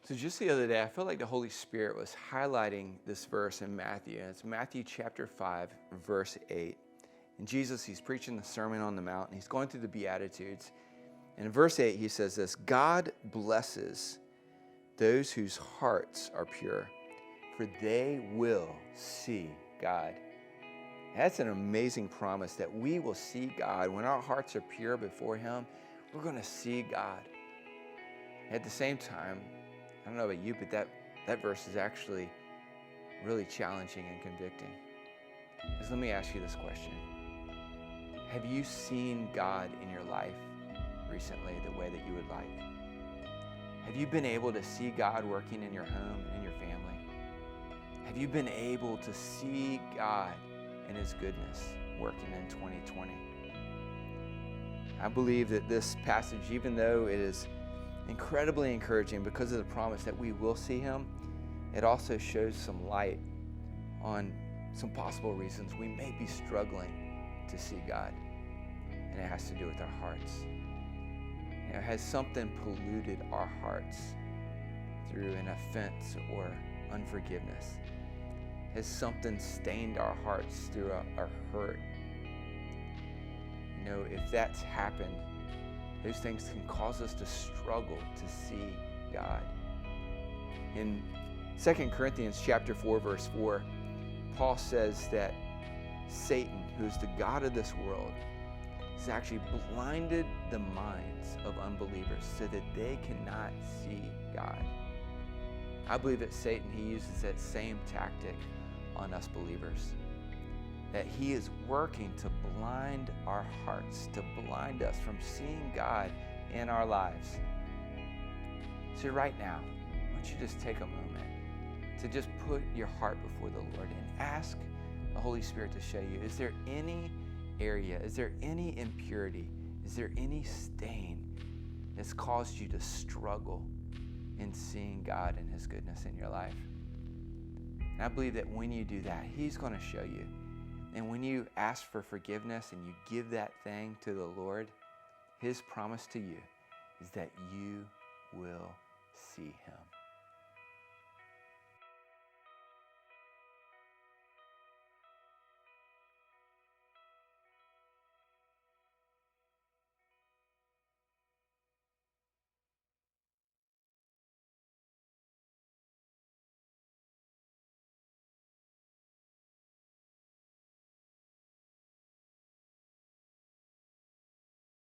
So just the other day, I felt like the Holy Spirit was highlighting this verse in Matthew. And it's Matthew chapter 5, verse 8. And Jesus, he's preaching the Sermon on the Mount, and he's going through the Beatitudes. And in verse 8, he says this: God blesses those whose hearts are pure, for they will see God. That's an amazing promise, that we will see God. When our hearts are pure before him, we're going to see God. At the same time, I don't know about you, but that verse is actually really challenging and convicting. Because let me ask you this question. Have you seen God in your life recently the way that you would like? Have you been able to see God working in your home and in your family? Have you been able to see God and his goodness working in 2020? I believe that this passage, even though it is incredibly encouraging because of the promise that we will see him, it also shows some light on some possible reasons we may be struggling to see God. And it has to do with our hearts. Has something polluted our hearts through an offense or unforgiveness? Has something stained our hearts through a hurt? If that's happened, those things can cause us to struggle to see God. In 2 Corinthians chapter 4, verse 4, Paul says that Satan, who is the god of this world, has actually blinded the minds of unbelievers so that they cannot see God. I believe that Satan, he uses that same tactic on us believers, that he is working to blind our hearts, to blind us from seeing God in our lives. So right now, why don't you just take a moment to just put your heart before the Lord and ask the Holy Spirit to show you, is there any area, is there any impurity, is there any stain that's caused you to struggle in seeing God and his goodness in your life? And I believe that when you do that, he's going to show you. And when you ask for forgiveness and you give that thing to the Lord, his promise to you is that you will see him.